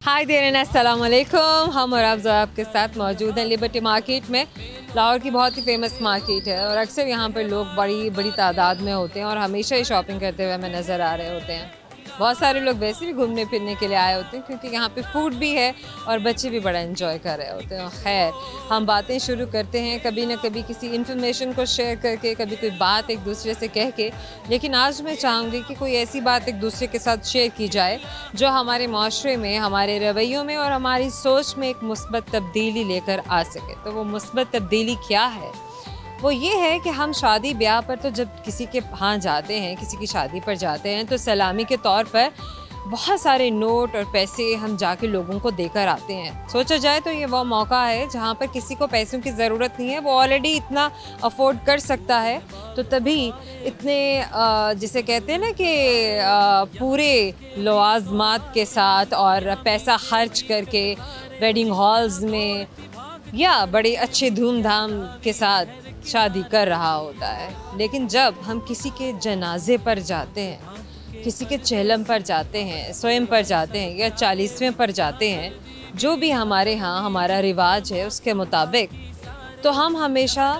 हाय देरन, अस्सलाम वालेकुम। हम और आप आपके साथ मौजूद हैं लिबर्टी मार्केट में। लाहौर की बहुत ही फेमस मार्केट है और अक्सर यहाँ पर लोग बड़ी बड़ी तादाद में होते हैं और हमेशा ही शॉपिंग करते हुए हमें नज़र आ रहे होते हैं। बहुत सारे लोग वैसे भी घूमने फिरने के लिए आए होते हैं क्योंकि यहाँ पे फूड भी है और बच्चे भी बड़ा एंजॉय कर रहे होते हैं। खैर, हम बातें शुरू करते हैं कभी ना कभी किसी इन्फॉर्मेशन को शेयर करके, कभी कोई बात एक दूसरे से कह के। लेकिन आज मैं चाहूँगी कि कोई ऐसी बात एक दूसरे के साथ शेयर की जाए जो हमारे माशरे में, हमारे रवैयों में और हमारी सोच में एक मुस्बत तब्दीली लेकर आ सके। तो वो मुस्बत तब्दीली क्या है? वो ये है कि हम शादी ब्याह पर तो जब किसी के यहाँ जाते हैं, किसी की शादी पर जाते हैं, तो सलामी के तौर पर बहुत सारे नोट और पैसे हम जाके लोगों को देकर आते हैं। सोचा जाए तो ये वो मौका है जहाँ पर किसी को पैसों की ज़रूरत नहीं है, वो ऑलरेडी इतना अफोर्ड कर सकता है। तो तभी इतने जिसे कहते हैं ना कि पूरे लवाज़मात के साथ और पैसा खर्च करके वेडिंग हॉल्स में या बड़े अच्छे धूमधाम के साथ शादी कर रहा होता है। लेकिन जब हम किसी के जनाजे पर जाते हैं, किसी के चहलम पर जाते हैं, स्वयं पर जाते हैं या 40वें पर जाते हैं, जो भी हमारे यहाँ हमारा रिवाज है उसके मुताबिक, तो हम हमेशा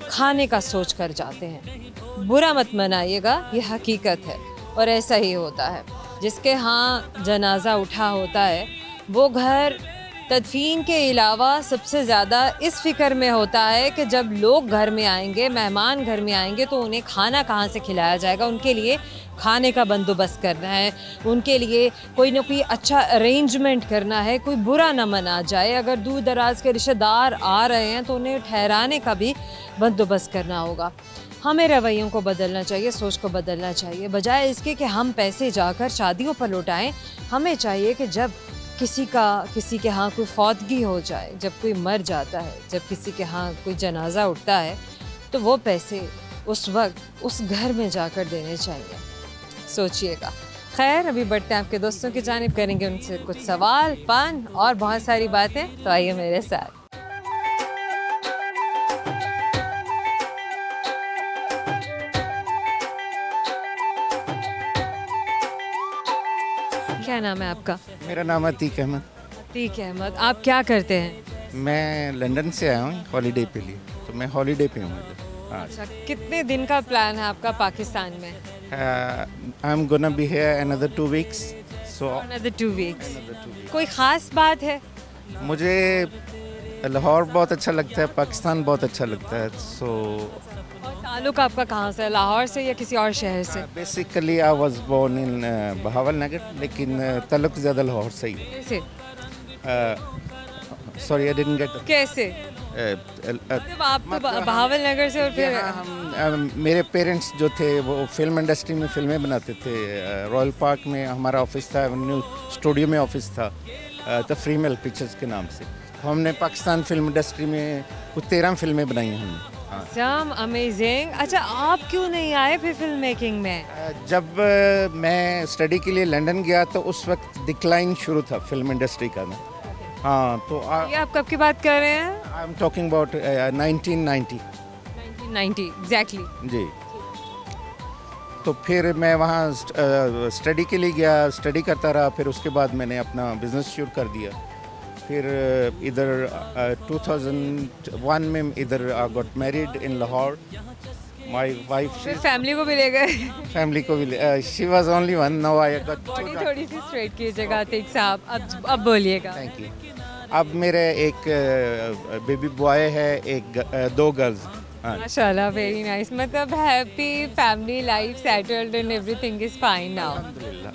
खाने का सोच कर जाते हैं। बुरा मत मनाइएगा, ये हकीकत है और ऐसा ही होता है। जिसके यहाँ जनाजा उठा होता है वो घर तदफीन के अलावा सबसे ज़्यादा इस फ़िक्र में होता है कि जब लोग घर में आएंगे, मेहमान घर में आएंगे, तो उन्हें खाना कहाँ से खिलाया जाएगा। उनके लिए खाने का बंदोबस्त करना है, उनके लिए कोई ना कोई अच्छा अरेंजमेंट करना है, कोई बुरा ना मना जाए। अगर दूर दराज के रिश्तेदार आ रहे हैं तो उन्हें ठहराने का भी बंदोबस्त करना होगा। हमें रवैयों को बदलना चाहिए, सोच को बदलना चाहिए। बजाय इसके कि हम पैसे जाकर शादियों पर लौटाएं, हमें चाहिए कि जब किसी के यहाँ कोई फौतगी हो जाए, जब कोई मर जाता है, जब किसी के यहाँ कोई जनाजा उठता है, तो वो पैसे उस वक्त उस घर में जाकर देने चाहिए। सोचिएगा। खैर, अभी बढ़ते हैं आपके दोस्तों की जानिब, करेंगे उनसे कुछ सवाल, फन और बहुत सारी बातें। तो आइए मेरे साथ। क्या नाम है आपका? मेरा नाम है अतीक अहमद। अतीक अहमद, आप क्या करते हैं? मैं लंदन से आया हूँ हॉलीडे पे लिए, तो मैं हॉलीडे पे हूँ। अच्छा, कितने दिन का प्लान है आपका पाकिस्तान में? I am gonna be here another 2 weeks. So another 2 weeks. कोई ख़ास बात है? मुझे लाहौर बहुत अच्छा लगता है, पाकिस्तान बहुत अच्छा लगता है। सो ताल्लुक आपका कहाँ से है, लाहौर से या किसी और शहर से? Basically I was born in Bahawalnagar, लेकिन ताल्लुक ज़्यादा लाहौर से ही है। कैसे? Sorry I didn't get. कैसे? जब आप तो बहावल नगर से और फिर हम मेरे पेरेंट्स जो थे वो फिल्म इंडस्ट्री में फिल्में बनाते थे। रॉयल पार्क में हमारा ऑफिस था, न्यू स्टूडियो में ऑफिस था, तफरीमल पिक्चर्स के नाम से। हमने पाकिस्तान फिल्म इंडस्ट्री में कुछ 13 फिल्में बनाई हैं हमने। हाँ, अमेजिंग। अच्छा, आप क्यों नहीं आए फिर फिल्म मेकिंग में? जब मैं स्टडी के लिए लंदन गया तो उस वक्त डिक्लाइन शुरू था फिल्म इंडस्ट्री का ना। हाँ, तो ये आप कब की बात कर रहे हैं? I am talking about 1990 exactly जी। तो फिर मैं वहाँ स्टडी के लिए गया, स्टडी करता रहा। फिर उसके बाद मैंने अपना बिज़नेस शुरू कर दिया। फिर इधर 2001 में इधर I got married in Lahore. My wife, फिर फैमिली को भी ले गए? फैमिली को भी ले, she was only one, now I got. थोड़ी सी स्ट्रेट कीजिएगा अतीक साहब, अब बोलिएगा। Thank you. अब मेरे एक बेबी बॉय है, 2 गर्ल्स। माशाल्लाह, वेरी नाइस। मतलब happy family life, settled and everything is fine now?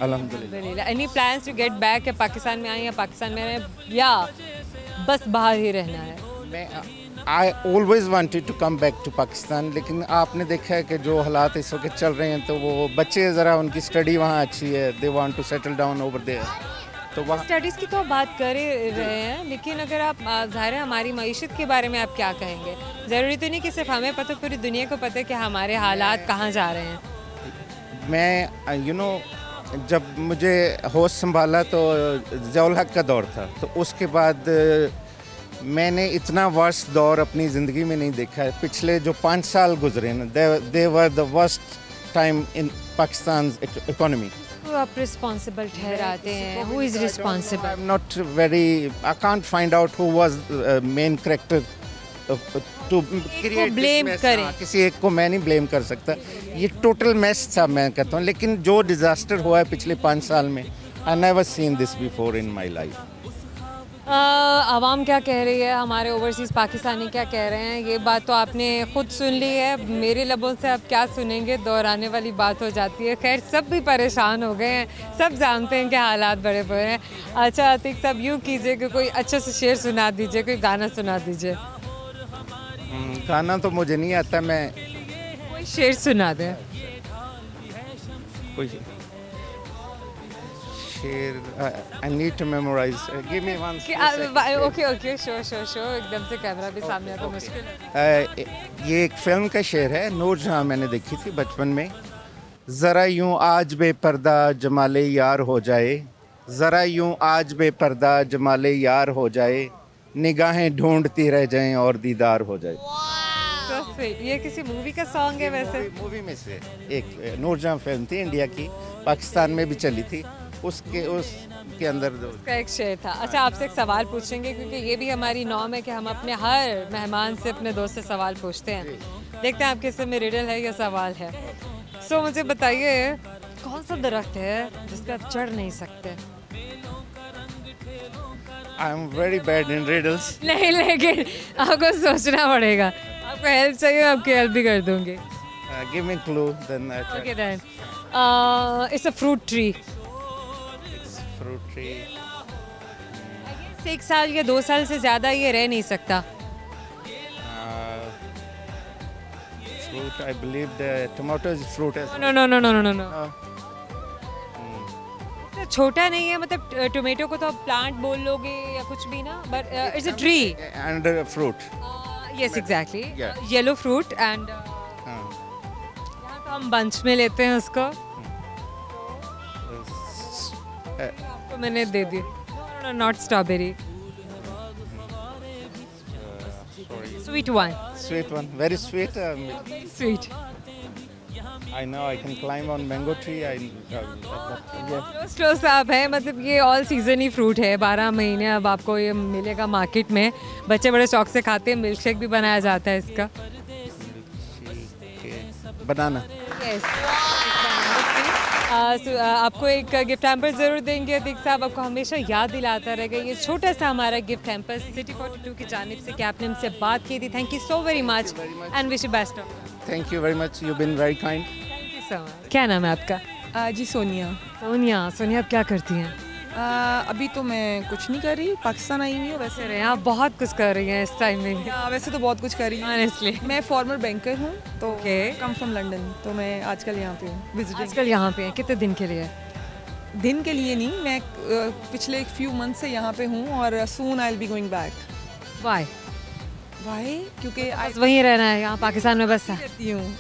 अल्हम्दुलिल्लाह। Any plans to get back, या पाकिस्तान में आए या पाकिस्तान में रहें या बस बाहर ही रहना है? मैं I always wanted to come back to Pakistan, लेकिन आपने देखा है कि जो हालात इस वक्त चल रहे हैं, तो वो बच्चे ज़रा उनकी स्टडी वहाँ अच्छी है, they want to settle down over there. तो वहाँ स्टडीज़ की तो बात कर ही रहे हैं, लेकिन अगर आप ज़ाहिर है हमारी मईशत के बारे में आप क्या कहेंगे? ज़रूरी तो नहीं कि सिर्फ हमें पता, पूरी दुनिया को पता है कि हमारे हालात कहाँ जा रहे हैं। मैं जब मुझे होश संभाला तो ज़ियाउल हक का दौर था, तो उसके बाद मैंने इतना वर्स्ट दौर अपनी ज़िंदगी में नहीं देखा है। पिछले जो 5 साल गुजरे ना, they were the worst time in Pakistan economy. किसको आप रिस्पॉन्सिबल ठहराते हैं? Who is responsible? I am not very, I can't find out who was main character to create blame करें। किसी एक को मैं नहीं ब्लेम कर सकता, ये टोटल मैस था मैं कहता हूँ। लेकिन जो डिजास्टर हुआ है पिछले 5 साल में, I never seen this before in my life. आवाम क्या कह रही है, हमारे ओवरसीज़ पाकिस्तानी क्या कह रहे हैं, ये बात तो आपने खुद सुन ली है। मेरे लबों से अब क्या सुनेंगे, दोहराने वाली बात हो जाती है। खैर, सब भी परेशान हो गए हैं, सब जानते हैं कि हालात बड़े बुरे हैं। अच्छा अतीक साहब, यूँ कीजिए कि कोई अच्छे से शेर सुना दीजिए, कोई गाना सुना दीजिए। गाना तो मुझे नहीं आता, मैं कोई शेर सुना दें। कोई शेर, I need to memorise, give me one. Okay okay, show एकदम से कैमरा भी सामने आता मुश्किल है। ये एक फिल्म का शेर है, नूरजहां, मैंने देखी थी बचपन में। ज़रा यूं आज बेपर्दा जमाले यार हो जाए, ज़रा यूं आज बेपर्दा जमाले यार हो जाए, निगाहें ढूंढती रह जाएं और दीदार हो जाए। ये किसी मूवी का सॉन्ग है वैसे? मूवी में से एक नूरजहां फिल्म थी, इंडिया की, पाकिस्तान में भी चली थी, उसके अंदर का एक शेर था। अच्छा, आपसे एक सवाल पूछेंगे, क्योंकि ये भी हमारी नॉर्म है कि हम अपने हर मेहमान से, अपने दोस्त से सवाल पूछते हैं। देखते हैं आपके इसमें में रिडल है या सवाल है। सो मुझे बताइए, कौन सा दरख्त है जिस पर आप चढ़ नहीं सकते? आई am very bad in riddles. नहीं, लेकिन आपको सोचना पड़ेगा। आपको हेल्प चाहिए, आपकी हेल्प भी कर दूंगी। Give me clue then. Okay then, it's a fruit tree. Fruit tree. 1 साल या 2 साल से ज़्यादा ये रह नहीं सकता। Fruit, I believe the tomato is fruit as well. No. तो छोटा नहीं है, मतलब टोमेटो को तो आप प्लांट बोल लोगे या कुछ भी ना, but it's a tree And fruit. Yes exactly, Yeah. Yellow fruit. And हाँ. यहाँ तो हम बंच में लेते हैं उसको। आपको मैंने दे दी। Not strawberry, sweet one. Sweet one, very sweet. Sweet. I know I can climb on mango tree. Yeah. Close आप है, मतलब ये ऑल सीजन ही फ्रूट है, 12 महीने अब आपको ये मिलेगा मार्केट में। बच्चे बड़े शौक से खाते हैं, मिल्क शेक भी बनाया जाता है इसका। Banana. यस, आपको एक गिफ्ट हैम्पर ज़रूर देंगे अतीक साहब, आपको हमेशा याद दिलाता रहेगा ये छोटा सा हमारा गिफ्ट हैम्पर सिटी 42 की जानिब से, कि आपने हमसे बात की थी। Thank you so very much and wish you best of. Thank you very much. You've been very kind. Thank you so much. क्या नाम है आपका? जी सोनिया। सोनिया आप क्या करती हैं? अभी तो मैं कुछ नहीं कर रही, पाकिस्तान आई हुई हूँ वैसे। अरे आप बहुत कुछ कर रही हैं इस टाइम में। वैसे तो बहुत कुछ कर रही हूँ ऑनेस्टली। मैं फॉर्मर बैंकर हूँ, तो Okay. कम फ्रॉम लंदन, तो मैं आजकल यहाँ पे हूँ विजिटिंग। आजकल यहाँ पे हैं, कितने दिन के लिए? दिन के लिए नहीं, मैं पिछले फ्यू मंथ से यहाँ पे हूँ और soon I will be going back. Why? क्योंकि बस वहीं रहना है, यहाँ पाकिस्तान में बस है?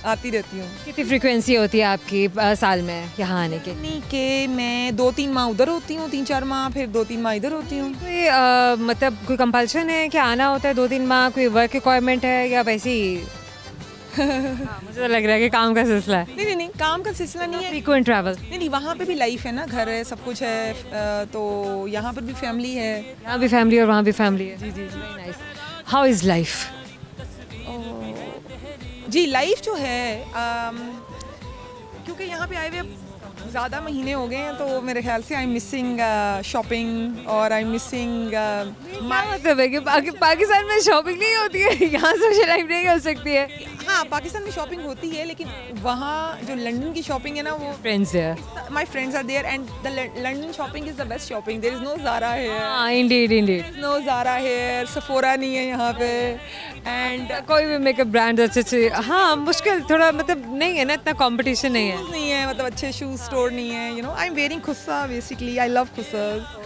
आती रहती हूँ। कितनी फ्रीक्वेंसी होती है आपकी साल में यहाँ आने की? नहीं कि मैं 2-3 माह उधर होती हूँ, 3-4 माह, फिर 2-3 माह इधर होती हूँ। कोई मतलब कोई कंपल्शन है कि आना होता है 2-3 माह? कोई वर्क रिक्वायरमेंट है या वैसे ही? मुझे तो लग रहा है कि काम का सिलसिला है। नहीं, काम का सिलसिला नहीं है। Frequent travel? नहीं, वहाँ पे भी लाइफ है ना, घर है, सब कुछ है, तो यहाँ पर भी फैमिली है। यहाँ भी फैमिली और वहाँ भी फैमिली है। जी। नाइस। How is life? जी लाइफ जो है, क्योंकि यहाँ पे आए हुए ज़्यादा महीने हो गए हैं, तो मेरे ख्याल से आई एम मिसिंग शॉपिंग और आई एम मिसिंग मतलब है कि पाकिस्तान में शॉपिंग नहीं होती है, यहाँ सोशल लाइफ नहीं हो सकती है? हाँ, पाकिस्तान में शॉपिंग होती है, लेकिन वहाँ जो लंदन की शॉपिंग है ना, वो फ्रेंड्स है, my friends are there and the London shopping is the best shopping. There is no Zara here. हाँ, indeed. No Zara here, Sephora नहीं है यहाँ पे, एंड कोई भी मेकअप ब्रांड अच्छे। हाँ, मुश्किल थोड़ा, मतलब नहीं है ना, इतना कंपटीशन नहीं है, मतलब अच्छे शूज स्टोर नहीं है। You know, I am wearing khussa, basically I love khussas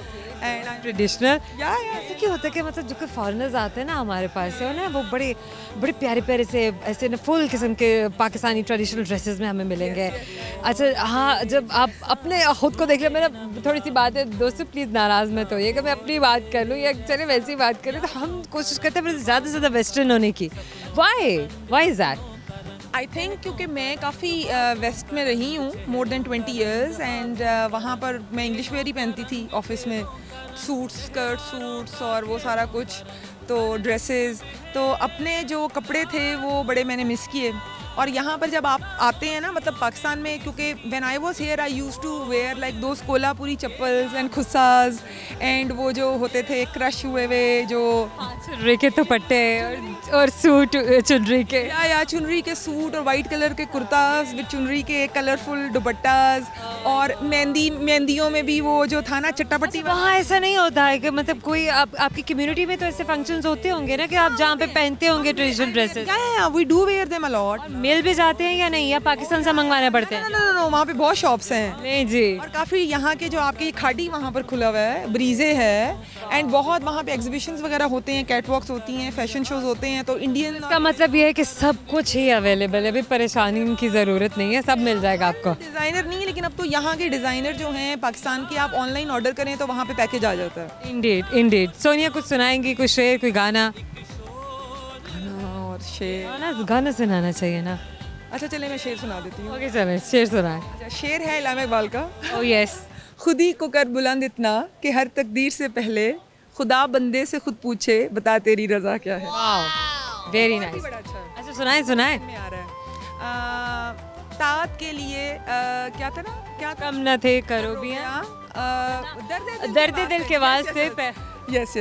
and traditional. या ऐसा क्यों होता है कि मतलब जो फॉरेनर्स आते हैं ना हमारे पास से, ना वो बड़े प्यारे से ऐसे ना फुल किस्म के पाकिस्तानी ट्रेडिशनल ड्रेसेस में हमें मिलेंगे। अच्छा हाँ, जब आप अपने खुद को देख ले, मेरा थोड़ी सी बात है दोस्तों, प्लीज़ नाराज़ मत होइए कि मैं अपनी बात कर लूँ या चले वैसी बात करें, तो हम कोशिश करते हैं ज़्यादा से ज़्यादा वेस्टर्न होने की। Why is that? I think क्योंकि मैं काफ़ी वेस्ट में रही हूँ मोर देन 20 ईयर्स एंड वहाँ पर मैं इंग्लिश वेयर ही पहनती थी ऑफिस में, सूट्स, स्कर्ट सूट्स और वो सारा कुछ, तो ड्रेसेस, तो अपने जो कपड़े थे वो बड़े मैंने मिस किए। और यहाँ पर जब आप आते हैं ना, मतलब पाकिस्तान में, क्योंकि when I was here I used to wear like those Kolhapuri chappals and khussas and वो जो होते थे क्रश हुए हुए जो चुनरी के दुपट्टे और सूट चुनरी के, या चुनरी के सूट और वाइट कलर के कुर्तास विद चुनरी के कलरफुल दुपट्टास, और मेहंदियों में भी वो जो था ना चट्टापट्टी। वहाँ ऐसा नहीं होता है कि मतलब कोई आपकी कम्युनिटी में तो ऐसे फंक्शंस होते होंगे ना कि आप जहाँ पे पहनते होंगे ट्रेडिशनल ड्रेसेस? या we do wear them a lot. मिल भी जाते हैं या नहीं, या पाकिस्तान से मंगवाने पड़ते हैं? नो, वहाँ पे बहुत शॉप्स हैं। नहीं जी। और काफ़ी यहाँ के जो आपके खाड़ी वहाँ पर खुला हुआ है, ब्रीजे है, एंड बहुत वहाँ पे एग्जीबिशंस वगैरह होते हैं, कैटवॉक्स होती हैं, फैशन शोज होते हैं, तो इंडियन का मतलब ये है कि सब कुछ ही अवेलेबल है, अभी परेशानी की ज़रूरत नहीं है, सब मिल जाएगा आपको। डिज़ाइनर नहीं है, लेकिन अब तो यहाँ के डिज़ाइनर जो हैं पाकिस्तान के, आप ऑनलाइन ऑर्डर करें तो वहाँ पे पैकेज आ जाता है। इंडीड। सोनिया कुछ सुनाएंगी, कुछ शेर, कोई गाना? और शेर, गाना सुनाना चाहिए ना। अच्छा चले मैं शेर सुना देती हूँ। ओके चलें, शेर सुनाएं। अच्छा, शेर है इलामा इकबाल का। Oh yes. खुद ही को कर बुलंद इतना कि हर तकदीर से पहले खुदा बंदे से खुद पूछे बता तेरी रजा क्या है। Wow, very nice. बड़ा अच्छा है। अच्छा सुनाएं। में आ रहा है तात के लिए क्या था ना, क्या कम न थे करो भी दर्द दिल के वास्ते। यस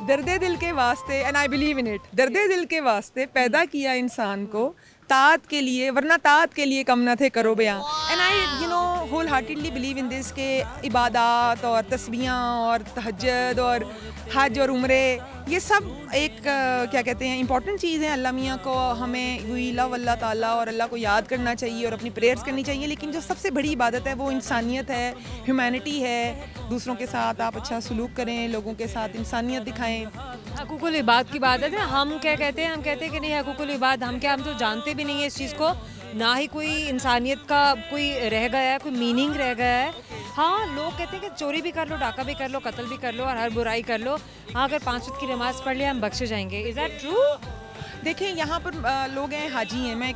दर्द दिल के वास्ते, and I believe in it, दर्द दिल के वास्ते पैदा किया इंसान को, तात के लिए, वरना तात के लिए कम न थे करो बयां। And I wholeheartedly believe in this के इबादत और तस्बीहां और तहज्जुद और हज और उम्रे, ये सब एक क्या कहते हैं इंपॉर्टेंट चीज़ है। अल्लाह मियाँ को हमें वी लव अल्लाह ताला और अल्लाह को याद करना चाहिए और अपनी प्रेयर्स करनी चाहिए, लेकिन जो सबसे बड़ी इबादत है वो इंसानियत है, ह्यूमैनिटी है। दूसरों के साथ आप अच्छा सलूक करें, लोगों के साथ इंसानियत दिखाएं। हकूकुल इबाद की बात है। हम क्या कहते हैं, हम कहते हैं कि नहीं हकूकुल इबाद, हम तो जानते भी नहीं है इस चीज़ को, ना ही कोई इंसानियत का कोई रह गया है, कोई मीनिंग रह गया है। हाँ, लोग कहते हैं कि चोरी भी कर लो, डाका भी कर लो, कत्ल भी कर लो और हर बुराई कर लो, हाँ अगर 5 वक्त की नमाज़ पढ़ लिया हम बख्शे जाएंगे। Is that true? देखें यहाँ पर लोग हैं हाजी हैं, मैं एक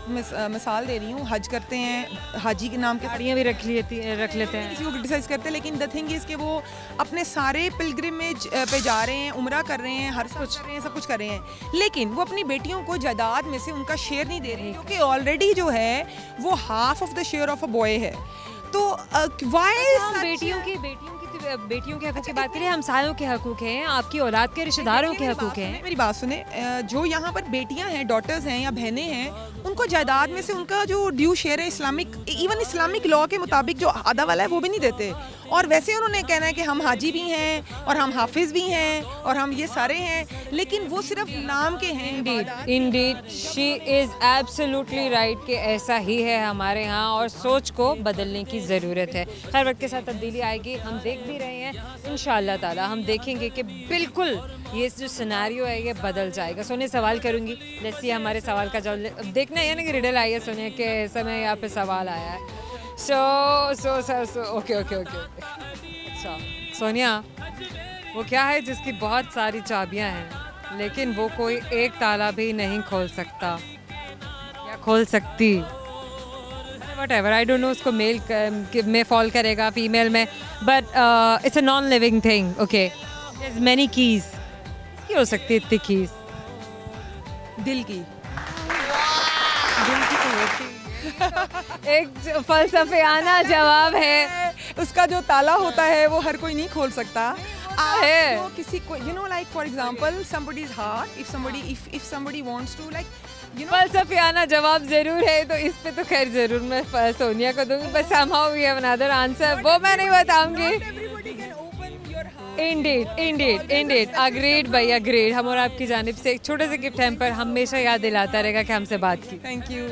मिसाल दे रही हूँ, हज करते हैं, हाजी के नाम के गाड़ियाँ भी रख लेते हैं, किसी को क्रिटिसाइज करते हैं, लेकिन द थिंग इज़ कि वो अपने सारे पिलग्रिमेज पे जा रहे हैं, उम्रा कर रहे हैं, हर कुछ कर रहे हैं, सब कुछ कर रहे हैं, लेकिन वो अपनी बेटियों को जायदाद में से उनका शेयर नहीं दे रहे, क्योंकि ऑलरेडी जो है वो half of the share of a boy है। तो बेटियों के हकूक़ की बात करें, हमसायों के हकूक़ हैं, आपकी औलाद के रिश्तेदारों के हकूक़ हैं। मेरी बात सुने, जो यहाँ पर बेटियाँ हैं, डॉटर्स हैं या बहनें हैं, उनको जायदाद में से उनका जो ड्यू शेयर है इस्लामिक लॉ के मुताबिक जो आधा वाला है वो भी नहीं देते। और वैसे उन्होंने कहना है कि हम हाजी भी हैं और हम हाफिज भी हैं और हम ये सारे हैं, लेकिन वो सिर्फ नाम के हैं। Indeed she is absolutely right कि ऐसा ही है हमारे यहाँ और सोच को बदलने की ज़रूरत है। हर वक्त के साथ तब्दीली आएगी, हम देख भी रहे हैं, इंशाअल्लाह ताला हम देखेंगे कि बिल्कुल ये जो सिनेरियो है ये बदल जाएगा। सोने सवाल करूँगी, जैसे हमारे सवाल का जवाब देखना है ना कि रिडल आई है सोने के समय यहाँ पे सवाल आया है। ओके। अच्छा सोनिया, वो क्या है जिसकी बहुत सारी चाबियां हैं लेकिन वो कोई एक ताला भी नहीं खोल सकता या खोल सकती? Whatever, I don't know उसको मेल में फॉल करेगा, फीमेल में, but it's a non-living thing. Okay, there's many keys. क्या हो सकती है इतनी keys? दिल की तो होती एक फलसफियाना जवाब है। उसका जो ताला होता है वो हर कोई नहीं खोल सकता है। वो किसी को like for example somebody's heart, if somebody wants to like फलसफियाना जवाब जरूर है, तो इस पे तो खैर जरूर मैं सोनिया को दूंगी, बस somehow we have another answer, वो मैं नहीं बताऊंगी। इंडीड अग्रीड भाई, अग्रीड। हम और आपकी जानिब से एक छोटे से गिफ्ट हम पर हमेशा याद दिलाता रहेगा कि हमसे बात की। Thank you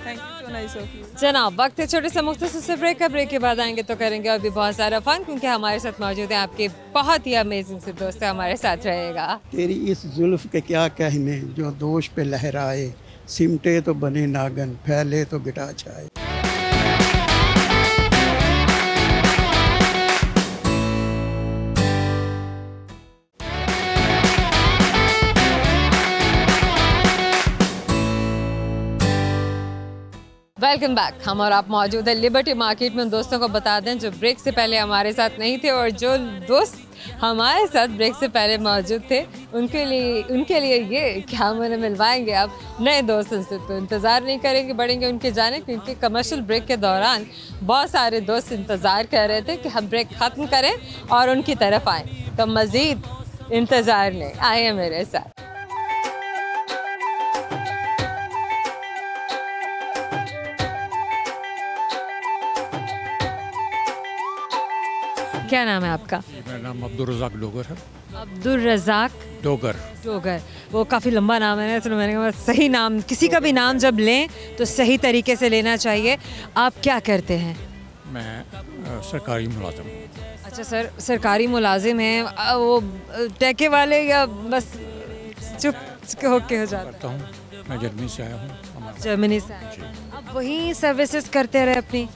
so nice of you. जनाब, वक्त है छोटे से मुख्तसर से ब्रेक का। ब्रेक के बाद आएंगे तो करेंगे और भी बहुत सारा फन, क्योंकि हमारे साथ मौजूद है आपके बहुत ही अमेजिंग से दोस्त हमारे साथ रहेगा। तेरी इस जुल्फ के क्या कहने जो दोष पे लहराए, सिमटे तो बने नागन, फैले तो गिटा छाए। Welcome back. हम और आप मौजूद है लिबर्टी मार्केट में। दोस्तों को बता दें जो ब्रेक से पहले हमारे साथ नहीं थे और जो दोस्त हमारे साथ ब्रेक से पहले मौजूद थे उनके लिए ये क्या हम उन्हें मिलवाएंगे अब नए दोस्तों से। तो इंतज़ार नहीं करेंगे, बढ़ेंगे उनके जाने, क्योंकि कमर्शियल ब्रेक के दौरान बहुत सारे दोस्त इंतज़ार कर रहे थे कि हम ब्रेक ख़त्म करें और उनकी तरफ आएँ। तो मज़ीद इंतज़ार नहीं, आए मेरे साथ। क्या नाम है आपका? मेरा नाम अब्दुल रज़ाक डोगर है। अब्दुल रज़ाक डोगर। वो काफ़ी लंबा नाम है ना, तो मैंने कहा सही नाम, किसी का भी नाम जब लें तो सही तरीके से लेना चाहिए। आप क्या करते हैं? मैं सरकारी मुलाजिम हूँ। अच्छा सर, सरकारी मुलाजिम हैं। वो टैके वाले या बस चुप होके हो जाता? करता हूँ, मैं जर्मनी से आया हूँ। जर्मनी से आए, अब वहीं सर्विसेज करते रहे अपनी।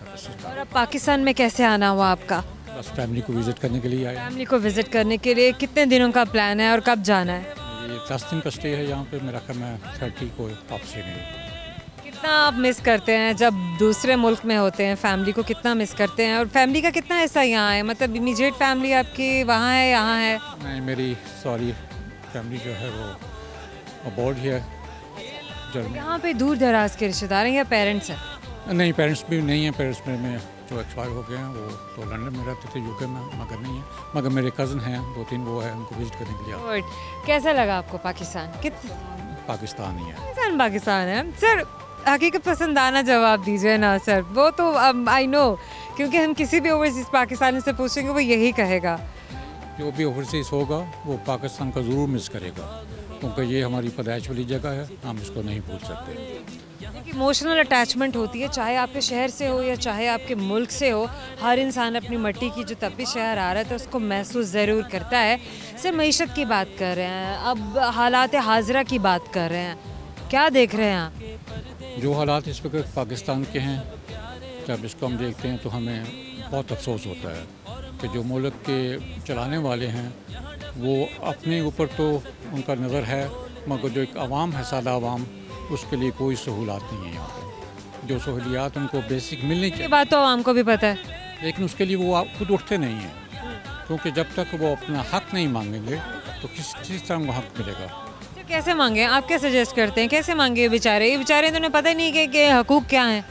और अब पाकिस्तान में कैसे आना हुआ आपका? बस फैमिली को विज़िट करने के लिए आया। फैमिली को विज़िट करने के लिए कितने दिनों का प्लान है और कब जाना है? ये 10 दिन का स्टे है यहाँ पे। मेरा ख्याल मैं 30 को वापसी नहीं। कितना आप मिस करते हैं जब दूसरे मुल्क में होते हैं? फैमिली को कितना मिस करते हैं और फैमिली का कितना हिस्सा यहाँ है? मतलब इमीडिएट फैमिली आपकी वहाँ है, यहाँ है? नहीं, मेरी सारी फैमिली जो है वो अबॉर्ड ही है जर्मनी। यहाँ पे दूर दराज के रिश्तेदार हैं या पेरेंट्स हैं? नहीं, पेरेंट्स भी नहीं हैं। पेरेंट्स में जो एक्सपायर हो गए हैं वो तो लंदन में रहते थे, यूके में, मगर नहीं है। मगर मेरे कज़न हैं 2-3, वो है, उनको विज़िट करने के लिए आए। कैसा लगा आपको पाकिस्तान? पाकिस्तान ही है। पाकिस्तान है सर। हकीकत पसंदाना जवाब दीजिए ना सर। वो तो आई नो, क्योंकि हम किसी भी ओवरसीज़ पाकिस्तानी से पूछेंगे वो यही कहेगा। जो भी ओवरसीज़ होगा वो पाकिस्तान का ज़रूर मिस करेगा, क्योंकि ये हमारी पैदाइश वाली जगह है, हम इसको नहीं भूल सकते। इमोशनल अटैचमेंट होती है, चाहे आपके शहर से हो या चाहे आपके मुल्क से हो। हर इंसान अपनी मिट्टी की जो तपी शहर आ रहा है तो उसको महसूस ज़रूर करता है। सिर्फ मईशत की बात कर रहे हैं, अब हालात हाज़िरा की बात कर रहे हैं, क्या देख रहे हैं आप? जो हालात इस वक्त पाकिस्तान के हैं, जब इसको हम देखते हैं तो हमें बहुत अफसोस होता है कि जो मुल्क के चलाने वाले हैं वो अपने ऊपर तो उनका नज़र है, मगर जो एक आवाम है, सादा आवाम, उसके लिए कोई सहूलत नहीं है यहाँ पे। जो सहूलियात उनको बेसिक मिलनी चाहिए, ये बात तो आवाम को भी पता है, लेकिन उसके लिए वो खुद उठते नहीं हैं, क्योंकि जब तक वो अपना हक नहीं मांगेंगे तो किस तरह को हक मिलेगा? तो कैसे मांगे? आप क्या सजेस्ट करते हैं, कैसे मांगे? ये बेचारे तो उन्हें पता ही नहीं कि हकूक़ क्या हैं।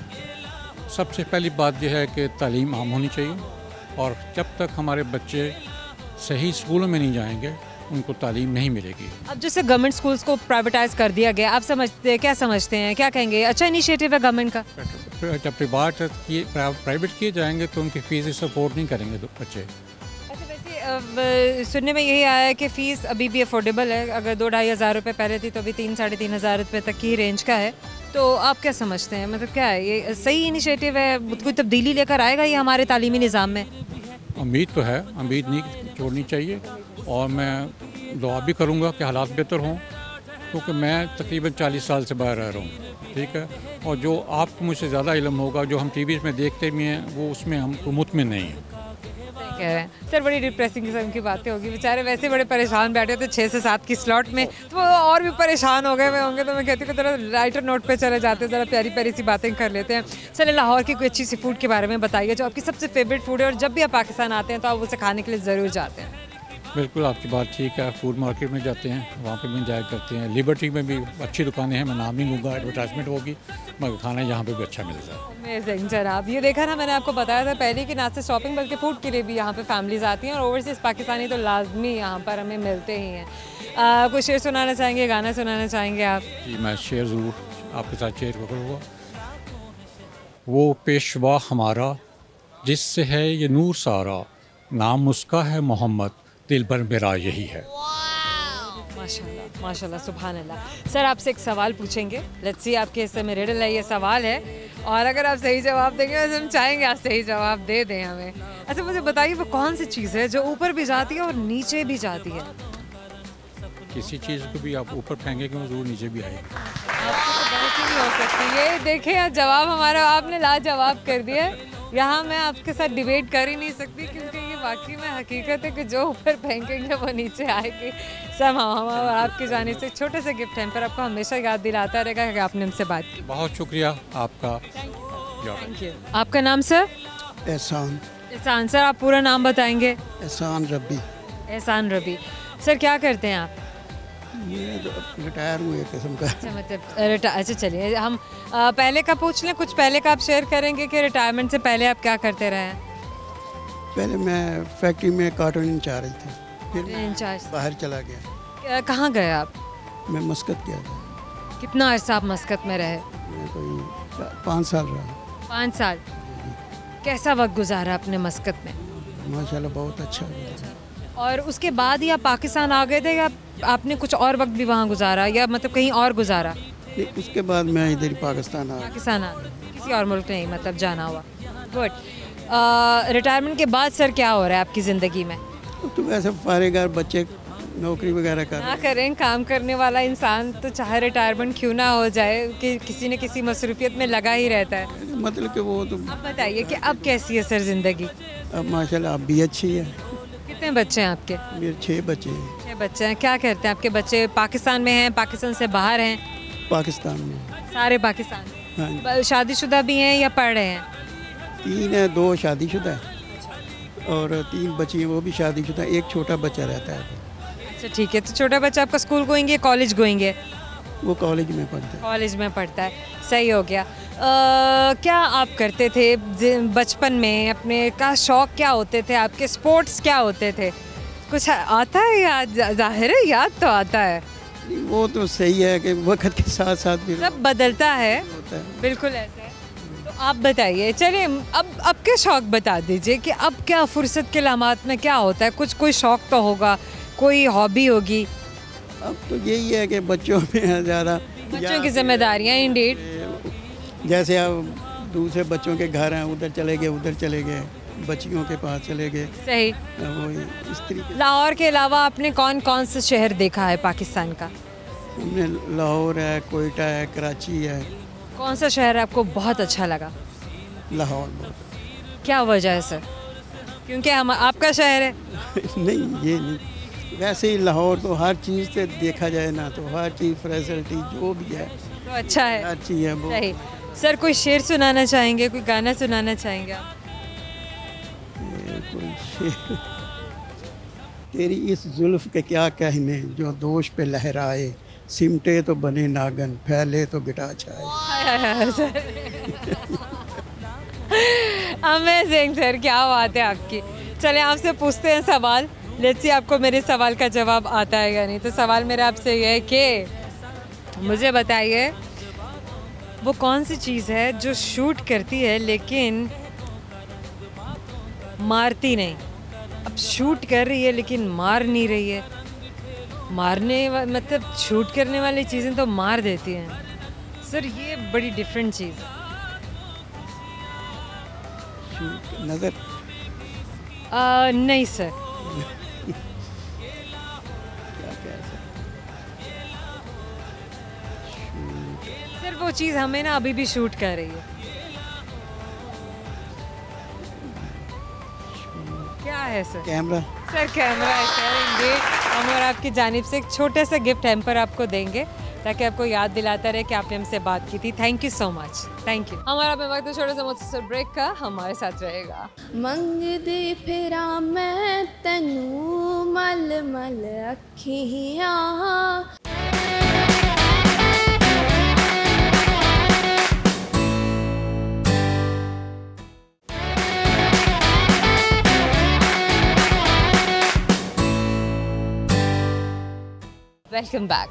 सबसे पहली बात यह है कि तालीम आम होनी चाहिए, और जब तक हमारे बच्चे सही स्कूलों में नहीं जाएंगे उनको तालीम नहीं मिलेगी। अब जैसे गवर्नमेंट स्कूल्स को प्राइवेटाइज कर दिया गया, आप क्या समझते हैं, क्या कहेंगे? अच्छा इनिशिएटिव है गवर्नमेंट का। जब प्राइवेट किए जाएंगे तो उनकी फीस सपोर्ट नहीं करेंगे तो बच्चे। अच्छा, वैसे सुनने में यही आया है कि फ़ीस अभी भी अफोर्डेबल है। अगर 2-2.5 हज़ार रुपये पहले थी तो अभी 3-3.5 हज़ार रुपये तक की रेंज का है। तो आप क्या समझते हैं, मतलब क्या है ये सही इनिशिएटिव है? कोई तब्दीली लेकर आएगा ये हमारे तालीमी निज़ाम में? उम्मीद तो है, उम्मीद नहीं छोड़नी चाहिए, और मैं दुआ भी करूँगा कि हालात बेहतर हों, क्योंकि मैं तकरीबन 40 साल से बाहर रह रहा हूँ, ठीक है। और जो आपको मुझसे ज़्यादा इल्म होगा, जो हम टीवी में देखते भी हैं, वो उसमें हम मुतमिन नहीं हैं। कह रहे हैं सर, बड़ी डिप्रेसिंग किस्म की बातें होगी। बेचारे वैसे बड़े परेशान बैठे थे 6 से 7 की स्लॉट में, तो वो और भी परेशान हो गए हुए होंगे। तो मैं कहती हूँ ज़रा राइटर नोट पे चले जाते हैं, ज़रा प्यारी प्यारी सी बातें कर लेते हैं। चलिए, लाहौर की कोई अच्छी सी फूड के बारे में बताइए जो आपकी सबसे फेवरेट फूड है और जब भी आप पाकिस्तान आते हैं तो आप उसे खाने के लिए ज़रूर जाते हैं। बिल्कुल, आपकी बात ठीक है। फूड मार्केट में जाते हैं, वहाँ पे भी इंजॉय करते हैं। लिबर्टी में भी अच्छी दुकानें हैं, मैं नाम नहीं लूँगा, एडवर्टाइजमेंट होगी, मगर खाना यहाँ पे भी अच्छा मिलता है। अमेजिंग जनाब, ये देखा ना, मैंने आपको बताया था पहले कि ना सिर्फ शॉपिंग बल्कि फूड के लिए भी यहाँ पे फैमिलीज आती हैं, और ओवरसीज़ पाकिस्तानी तो लाजमी यहाँ पर हमें मिलते ही हैं। कोई शेर सुनाना चाहेंगे, गाना सुनाना चाहेंगे आप? जी, मैं शेर ज़रूर आपके साथ शेयर करूँगा। वो पेशवा हमारा जिससे है ये नूर सारा, नाम उसका है मोहम्मद, दिल भर मेरा यही है। माशाल्लाह माशाल्लाह, सुभान अल्लाह। सर, आपसे एक सवाल पूछेंगे, लेट्स सी आपके हिस्से में रिडल है, ये सवाल है, और अगर आप सही जवाब देंगे तो हम चाहेंगे आप सही जवाब दे दें हमें। अच्छा, मुझे बताइए वो कौन सी चीज़ है जो ऊपर भी जाती है और नीचे भी जाती है? किसी चीज़ को भी आप ऊपर फेंकेंगे वो जरूर नीचे भी आएगी। आपको तो बहुत ही हो सकती है। देखिए, जवाब हमारा आपने लाजवाब कर दिया है। यहाँ मैं आपके साथ डिबेट कर ही नहीं सकती, क्योंकि ये वाकई में हकीकत है कि जो ऊपर फेंकेंगे वो नीचे आएगी। सब हम और आपकी जाने से छोटे से गिफ्ट हैं, पर आपको हमेशा याद दिलाता रहेगा कि आपने हमसे बात की। बहुत शुक्रिया आपका। Thank you. ज़्यादा। Thank you. आपका नाम सर? एहसान एहसान। सर आप पूरा नाम बताएंगे? एहसान रब्बी। एहसान रबी। सर क्या करते हैं आप? मैं तो रिटायर हुए किस्म का। अच्छा मतलब अच्छा चलिए हम पहले का पूछ लें, कुछ पहले का आप शेयर करेंगे कि रिटायरमेंट से पहले आप क्या करते रहे हैं? पहले मैं फैक्ट्री में कार्टून इंचार्ज थी, फिर इंचार्ज। बाहर चला गया। कहाँ गए आप? मैं मस्कत गया था। कितना अर्सा आप मस्कत में रहे? मैं कोई 5 साल रहा। 5 साल। कैसा वक्त गुजारा अपने मस्कत में? माशाल्लाह बहुत अच्छा हुआ। और उसके बाद ही आप पाकिस्तान आ गए थे या आपने कुछ और वक्त भी वहाँ गुजारा या मतलब कहीं और गुजारा? उसके बाद मैं इधर ही पाकिस्तान आ गया। पाकिस्तान आ गए, किसी और मुल्क नहीं मतलब जाना हुआ? गुड। रिटायरमेंट के बाद सर क्या हो रहा है आपकी ज़िंदगी में? तो वैसे फारिगार बच्चे नौकरी वगैरह कर ना करें, काम करने वाला इंसान तो चाहे रिटायरमेंट क्यों ना हो जाए कि किसी न किसी मसरूफियत में लगा ही रहता है। मतलब कि वो तो अब बताइए कि अब कैसी है सर ज़िंदगी? अब माशाल्लाह अब भी अच्छी है। कितने बच्चे हैं आपके? मेरे 6 बच्चे हैं। 6 बच्चे हैं। क्या करते हैं आपके बच्चे? पाकिस्तान में हैं, पाकिस्तान से बाहर हैं? पाकिस्तान में। सारे पाकिस्तान में? हाँ, शादीशुदा भी हैं या पढ़ रहे हैं? 3 है, 2 शादीशुदा है और 3 बच्ची हैं, वो भी शादीशुदा। एक छोटा बच्चा रहता है। अच्छा ठीक है। तो छोटा बच्चा आपका स्कूल गोइंग है, कॉलेज गोइंग है? वो कॉलेज में पढ़ता है। कॉलेज में पढ़ता है। सही हो गया। क्या आप करते थे बचपन में? अपने का शौक़ क्या होते थे आपके? स्पोर्ट्स क्या होते थे? कुछ आता है याद? जाहिर है याद तो आता है। वो तो सही है कि वक्त के साथ साथ भी सब बदलता है, होता है। बिल्कुल ऐसे है। तो आप बताइए, चलिए अब के शौक़ बता दीजिए कि अब क्या फुर्सत के लम्हात में क्या होता है? कुछ कोई शौक़ तो होगा, कोई हॉबी होगी। अब तो यही है कि बच्चों में ज़्यादा बच्चों की जिम्मेदारियाँ इंडीड। जैसे अब दूसरे बच्चों के घर हैं, उधर चले गए, बच्चियों के पास चले गए। सही। वही इस तरीके। लाहौर के अलावा आपने कौन कौन से शहर देखा है पाकिस्तान का? हमने लाहौर है, कोयटा है, कराची है। कौन सा शहर आपको बहुत अच्छा लगा? लाहौर। क्या वजह है सर? क्योंकि हम आपका शहर है? नहीं, ये नहीं, वैसे ही लाहौर तो हर चीज़ से देखा जाए ना तो हर चीज़ फैसिलिटी जो भी है तो अच्छा है, हर चीज़ है वो। सही। सर कोई शेर सुनाना चाहेंगे, कोई गाना सुनाना चाहेंगे आप? कोई शेर। तेरी इस जुल्फ के क्या कहने जो दोष पे लहराए, सिमटे तो बने नागन, फैले तो गिटा छाए। अमेजिंग सर, क्या बात है आपकी। चले आपसे पूछते हैं सवाल। लेट्स सी आपको मेरे सवाल का जवाब आता है या नहीं। तो सवाल मेरा आपसे ये है कि मुझे बताइए वो कौन सी चीज़ है जो शूट करती है लेकिन मारती नहीं? अब शूट कर रही है लेकिन मार नहीं रही है। मतलब शूट करने वाली चीज़ें तो मार देती हैं सर, ये बड़ी डिफरेंट चीज़ है। नज़र? नहीं सर। सर वो चीज़ हमें ना अभी भी शूट कर रही है। क्या है सर? कैमरा। सर कैमरा है सर, इंडीड। हम और आपकी जानिब से एक छोटे से गिफ्ट हैम्पर आपको देंगे ताकि आपको याद दिलाता रहे कि आपने हमसे बात की थी। Thank you so much. Thank you. हमारा पे वक्त छोटा सा मुख्तसर ब्रेक का, हमारे साथ रहेगा। मंगदी फिरा मैं तैनू मल मल अखियां। Welcome back.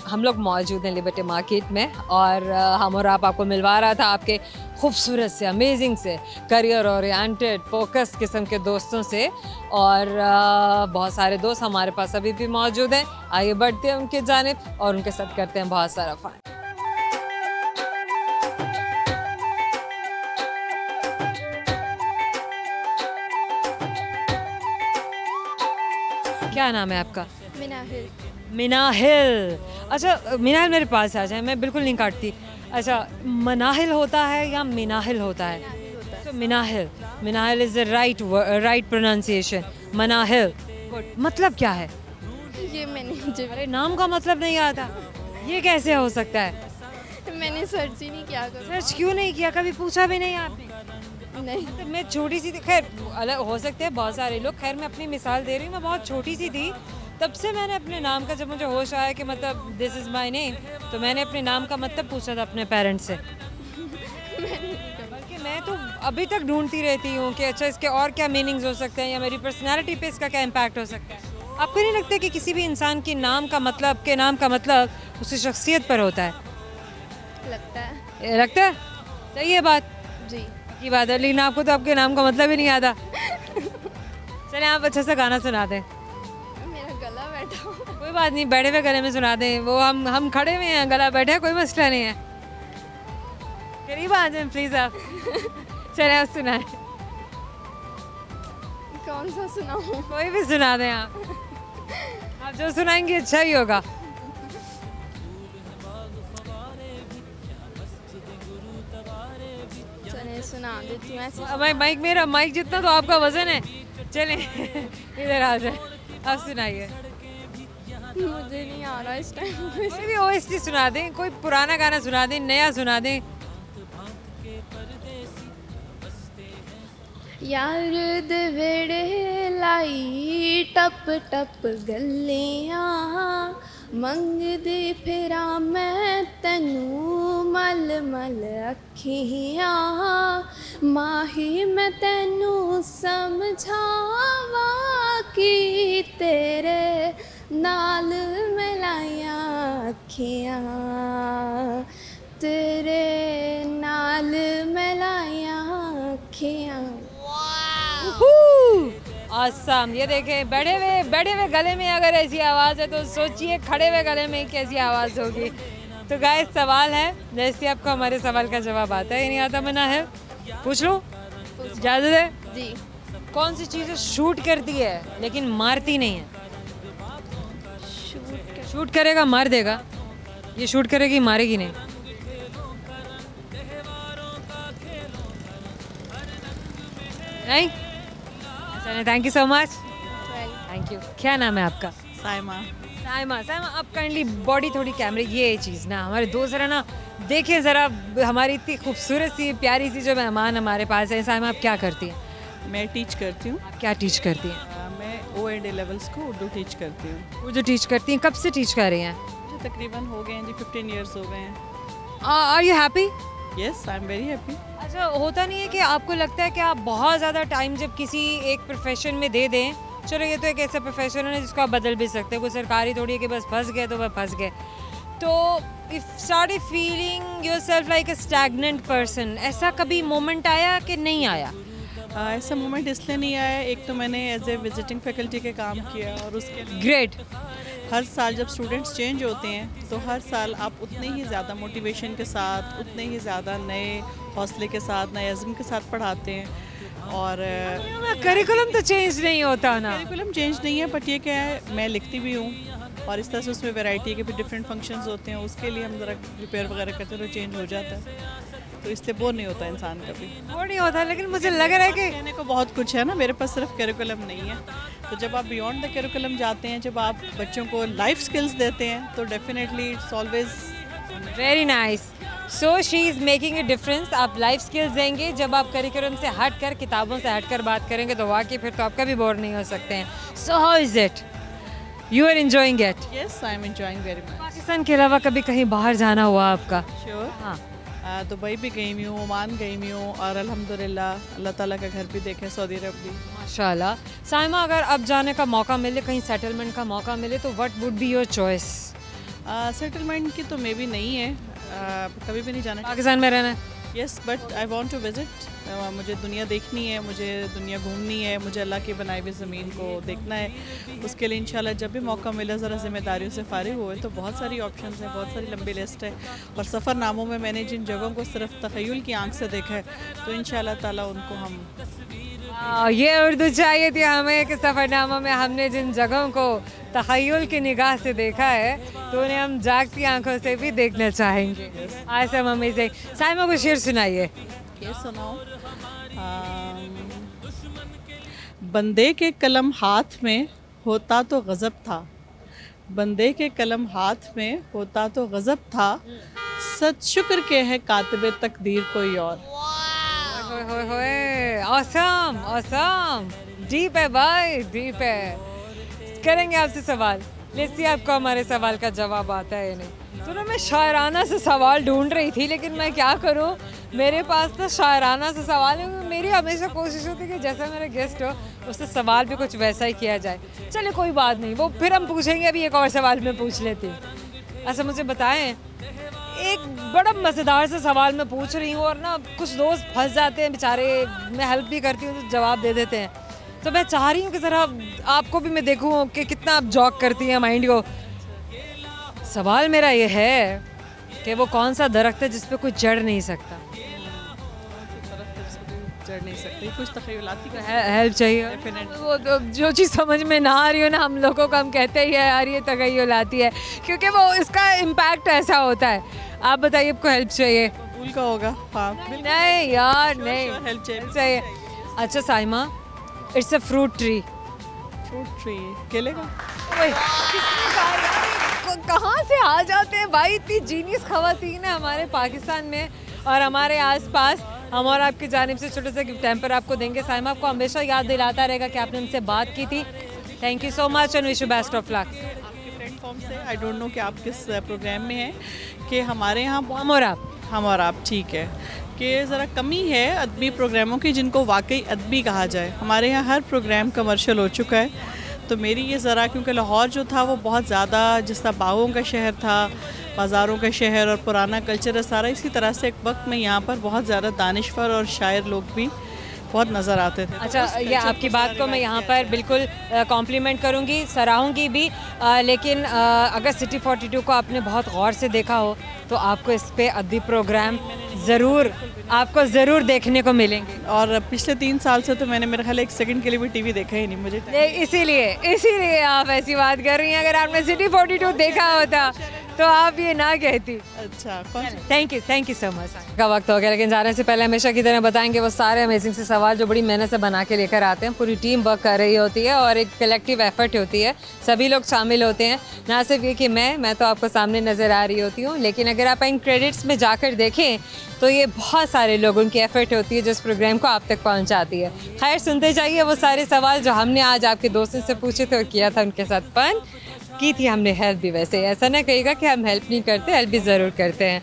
हम लोग मौजूद हैं लिबर्टी मार्केट में और हम और आपको मिलवा रहा था आपके खूबसूरत से, अमेजिंग से, करियर ओरिएंटेड, फोकस किस्म के दोस्तों से। और बहुत सारे दोस्त हमारे पास अभी भी मौजूद हैं। आइए बढ़ते हैं उनके जानिब और उनके साथ करते हैं बहुत सारा फन। क्या नाम है आपका? मिनाहिल। मिनाहिल। अच्छा मिनाहिल मेरे पास आ जाए, मैं बिल्कुल नहीं काटती। अच्छा मनाहिल होता है या मिनाहिल होता है? तो Minahil, Minahil is the right pronunciation. Manahil मतलब क्या है? ये मैंने अरे नाम का मतलब नहीं आता, ये कैसे हो सकता है? मैंने सर्च ही नहीं किया कभी। सर्च क्यों नहीं किया, कभी पूछा भी नहीं आपने? नहीं। तो मैं छोटी सी थी, खैर अलग हो सकते हैं बहुत सारे लोग, खैर मैं अपनी मिसाल दे रही हूँ, मैं बहुत छोटी सी थी तब से मैंने अपने नाम का, जब मुझे होश आया कि मतलब दिस इज़ माय नेम, तो मैंने अपने नाम का मतलब पूछा था अपने पेरेंट्स से। बल्कि मैं तो अभी तक ढूंढती रहती हूँ कि अच्छा इसके और क्या मीनिंग्स हो सकते हैं या मेरी पर्सनैलिटी पे इसका क्या इम्पैक्ट हो सकता है। आपको नहीं लगता कि किसी भी इंसान के नाम का मतलब उसकी शख्सियत पर होता है? लगता है। ये लगता है, सही है बात जी। की बात है, लेकिन आपको तो आपके नाम का मतलब ही नहीं आता। चलें आप अच्छा सा गाना सुना दें। मेरा गला बैठा हो। कोई बात नहीं, बैठे हुए गले में सुना दें, वो हम खड़े हुए हैं, गला बैठे, कोई मसला नहीं है। करीब आ जाए प्लीज़ आप। चलें आप सुनाएं। कौन सा सुनाऊँ? कोई भी सुना दें आप जो सुनाएंगे अच्छा ही होगा। चले सुना देती हूँ ऐसे। माइक मेरा, माइक जितना तो आपका वजन है। चलें इधर आ जाए, आप सुनाइए। मुझे नहीं आ रहा इस टाइम। कोई भी ओएसटी सुना दें, कोई पुराना गाना सुना दें, नया सुना दें। यार दे वेड़े लाई टप टप गलियां मंगदी फिरा मैं तेनू मल मल अखियां माही मैं तेनू समझावा कि तेरे नाल मिलाया अखियां तेरे नाल मिलाया अखियां। आसम, ये देखें बैठे हुए गले में अगर ऐसी आवाज़ है तो सोचिए खड़े हुए गले में कैसी आवाज़ होगी। तो गाइस सवाल है, जैसे आपको हमारे सवाल का जवाब आता है या नहीं आता, मना है पूछ लो, इजाज़त है जी। कौन सी चीज़ें शूट करती है लेकिन मारती नहीं है? शूट करेगा मार देगा, ये शूट करेगी मारेगी नहीं। नहीं? Thank you so much. Thank you. क्या नाम है आपका? साइमा। साइमा, आप काइंडली बॉडी थोड़ी कैमरे, ये चीज़ ना हमारे दो ज़रा ना देखें ज़रा, हमारी इतनी खूबसूरत सी प्यारी सी जो मेहमान हमारे पास है। साइमा आप क्या करती हैं? मैं टीच करती हूँ। आप क्या टीच करती हैं? मैं O&A लेवल्स को उर्दू टीच करती हूँ। उर्दू टीच करती हैं, कब से टीच कर रही हैं? मुझे तकरीबन हो गए हैं जी 15 ईयर्स हो गए हैं। Are you happy? Yes, I am very happy. अच्छा, होता नहीं है कि आपको लगता है कि आप बहुत ज़्यादा टाइम जब किसी एक प्रोफेशन में दे दें, चलो ये तो एक ऐसा प्रोफेशन है जिसको आप बदल भी सकते हैं, कोई सरकारी थोड़ी है कि बस फंस गए तो वह फंस गए, तो if started feeling yourself like a stagnant person, ऐसा कभी मोमेंट आया कि नहीं आया? ऐसा मोमेंट इसलिए नहीं आया, एक तो मैंने एज ए विजिटिंग फैकल्टी के काम किया और उसके ग्रेट। हर साल जब स्टूडेंट्स चेंज होते हैं तो हर साल आप उतने ही ज़्यादा मोटिवेशन के साथ, उतने ही ज़्यादा नए हौसले के साथ, नए अज़्म के साथ पढ़ाते हैं। और करिकुलम तो चेंज नहीं होता ना? करिकुलम चेंज नहीं है, बट ये क्या है, मैं लिखती भी हूँ और इस तरह से उसमें वैरायटी के भी डिफरेंट फंक्शंस होते हैं, उसके लिए हम ज़रा रिपेयर वगैरह करते हैं तो चेंज हो जाता है, तो इसलिए बोर नहीं होता इंसान कभी। बोर नहीं होता, लेकिन मुझे लग रहा है कि कहने को बहुत कुछ है ना, मेरे पास सिर्फ करिकुलम नहीं है, तो जब आप बियॉन्ड द करिकुलम जाते हैं, जब आप बच्चों को लाइफ स्किल्स देते हैं तो definitely it's always very nice. So she is making a difference. आप लाइफ स्किल्स देंगे, जब आप करिकुलम से हट कर, किताबों से हट कर बात करेंगे तो वाकई फिर तो आप कभी बोर नहीं हो सकते हैं। So how is it, you are enjoying it? Yes, I am enjoying very much. Pakistan के अलावा कभी कहीं बाहर जाना हुआ आपका? श्योर। हाँ, दुबई भी गई हुई हूँ, ओमान गई हुई हूँ और अल्हम्दुलिल्लाह अल्लाह ताला का घर भी देखे, सऊदी अरब भी। माशाल्लाह। साइमा, अगर अब जाने का मौका मिले, कहीं सेटलमेंट का मौका मिले, तो what would be your choice? Settlement की तो मे भी नहीं है, कभी भी नहीं जाना। पाकिस्तान में रहना है? Yes, but I want to visit. मुझे दुनिया देखनी है, मुझे दुनिया घूमनी है, मुझे अल्लाह की बनाई हुई ज़मीन को देखना है। उसके लिए इंशाल्लाह जब भी मौका मिले, ज़रा जिम्मेदारियों से फारिग हुए, तो बहुत सारी ऑप्शंस हैं, बहुत सारी लंबी लिस्ट है, और सफ़रनामों में मैंने जिन जगहों को सिर्फ तख़य्युल की आंख से देखा है, तो इंशाल्लाह ताला उनको हम ये उर्दू चाहिए थी हमें कि सफ़रनामा में हमने जिन जगहों को तख़य्युल की निगाह से देखा है तो उन्हें हम जागती आंखों से भी देखना चाहेंगे। आसम अमेजिंग। साइमा को शेर सुनाइए। ये सुनाओ। बंदे के कलम हाथ में होता तो गज़ब था, बंदे के कलम हाथ में होता तो गज़ब था, सच शुक्र के है कातिबे तकदीर कोई और। ऑसम ऑसम, डीप है भाई, डीप है। करेंगे आपसे सवाल, लेट्स सी आपको हमारे सवाल का जवाब आता है या नहीं। तो ना मैं शायराना से सवाल ढूंढ रही थी, लेकिन मैं क्या करूं, मेरे पास तो शायराना से सवाल है। मेरी हमेशा कोशिश होती है कि जैसा मेरा गेस्ट हो उससे सवाल भी कुछ वैसा ही किया जाए। चलिए कोई बात नहीं, वो फिर हम पूछेंगे। अभी एक और सवाल मैं पूछ लेती हूँ। अच्छा मुझे बताएं, एक बड़ा मज़ेदार सा सवाल मैं पूछ रही हूँ और ना कुछ दोस्त फंस जाते हैं बेचारे, मैं हेल्प भी करती हूँ तो जवाब दे देते हैं। तो मैं चाह रही हूँ कि ज़रा आपको भी मैं देखूँ कि कितना आप जॉक करती हैं माइंड को। सवाल मेरा ये है कि वो कौन सा दरख्त है जिस पे कोई चढ़ नहीं सकता? चढ़ नहीं सकती, कुछ तखयलाती हेल्प चाहिए। वो जो चीज़ समझ में ना आ रही हो ना, हम लोगों को हम कहते ही है यार ये तखयलाती है, क्योंकि वो इसका इम्पैक्ट ऐसा होता है। आप बताइए, आपको हेल्प चाहिए? फूल का होगा। हाँ नहीं यार, नहीं हेल्प चाहिए। अच्छा Saima, it's a fruit tree. Fruit tree, केले का। कहाँ से आ जाते हैं भाई, इतनी जीनियस खवातीन है हमारे पाकिस्तान में और हमारे आसपास। हम और आपकी जानिब से छोटे से गिफ्ट हैम्पर आपको देंगे। साइमा आपको हमेशा याद दिलाता रहेगा कि आपने हमसे बात की थी। Thank you so much and wish you best of luck. आपके प्लेटफॉर्म से आई डोंट नो कि आप किस प्रोग्राम में हैं, कि हमारे यहाँ हम और आप ठीक है कि ज़रा कमी है अदबी प्रोग्रामों की जिनको वाकई अदबी कहा जाए। हमारे यहाँ हर प्रोग्राम कमर्शियल हो चुका है, तो मेरी ये ज़रा, क्योंकि लाहौर जो था वो बहुत ज़्यादा जिस तरह बागों का शहर था, बाज़ारों का शहर और पुराना कल्चर है सारा, इसी तरह से एक वक्त में यहाँ पर बहुत ज़्यादा दानिशवर और शायर लोग भी बहुत नज़र आते थे। अच्छा, ये आपकी बात को मैं यहाँ पर बिल्कुल कॉम्प्लीमेंट करूँगी, सराहूँगी भी, लेकिन अगर सिटी 42 को आपने बहुत गौर से देखा हो तो आपको इस पे अदबी प्रोग्राम आपको ज़रूर देखने को मिलेंगे। और पिछले 3 साल से तो मैंने मेरे ख्याल 1 सेकंड के लिए भी टीवी देखा ही नहीं मुझे। इसीलिए आप ऐसी बात कर रही हैं। अगर आपने सिटी 42 देखा होता तो आप ये ना कहती। अच्छा, थैंक यू सो मच। का वक्त हो गया, लेकिन जाने से पहले हमेशा की तरह बताएंगे वो सारे अमेजिंग से सवाल जो बड़ी मेहनत से बना के लेकर आते हैं। पूरी टीम वर्क कर रही होती है और एक कलेक्टिव एफर्ट होती है, सभी लोग शामिल होते हैं। ना सिर्फ ये कि मैं तो आपको सामने नज़र आ रही होती हूँ, लेकिन अगर आप इन क्रेडिट्स में जाकर देखें तो ये बहुत सारे लोगों की एफर्ट होती है जिस प्रोग्राम को आप तक पहुँचाती है। खैर, सुनते जाइए वो सारे सवाल जो हमने आज आपके दोस्तों से पूछे थे और किया था उनके साथ फन की थी हमने, हेल्प भी। वैसे ऐसा ना कहिएगा कि हम हेल्प नहीं करते, हेल्प भी ज़रूर करते हैं।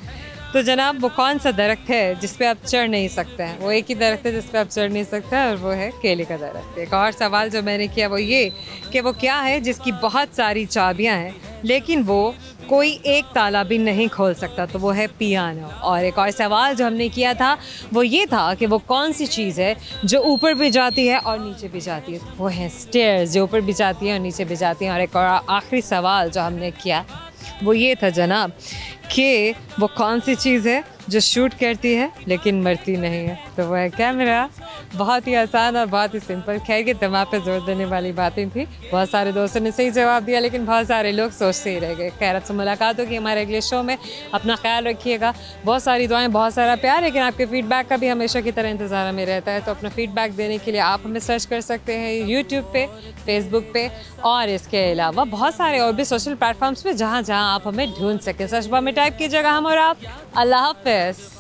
तो जनाब, वो कौन सा दरख्त है जिस पे आप चढ़ नहीं सकते हैं? वो एक ही दरख्त है जिस पे आप चढ़ नहीं सकते हैं और वो है केले का दरख्त। एक और सवाल जो मैंने किया वो ये कि वो क्या है जिसकी बहुत सारी चाबियाँ हैं लेकिन वो कोई एक ताला भी नहीं खोल सकता, तो वो है पियानो। और एक और सवाल जो हमने किया था वो ये था कि वो कौन सी चीज़ है जो ऊपर भी जाती है और नीचे भी जाती है, तो वो है स्टेयर्स, जो ऊपर भी जाती है और नीचे भी जाती हैं। और एक और आखिरी सवाल जो हमने किया वो ये था जनाब कि वो कौन सी चीज़ है जो शूट करती है लेकिन मरती नहीं है, तो वो है कैमरा। बहुत ही आसान और बहुत ही सिंपल। खैर के दिमाग पे जोर देने वाली बातें थी। बहुत सारे दोस्तों ने सही जवाब दिया लेकिन बहुत सारे लोग सोचते ही रह गए। खैर, आपसे मुलाकात होगी हमारे अगले शो में। अपना ख्याल रखिएगा। बहुत सारी दुआएं, बहुत सारा प्यार, लेकिन आपके फीडबैक का भी हमेशा की तरह इंतज़ार हमें रहता है। तो अपना फीडबैक देने के लिए आप हमें सर्च कर सकते हैं यूट्यूब पे, फेसबुक पे और इसके अलावा बहुत सारे और भी सोशल प्लेटफॉर्म्स पे जहाँ जहाँ आप हमें ढूंढ सकें। सर्च बार में टाइप कीजिएगा हम और आप। अल्लाह हाफ़िज़।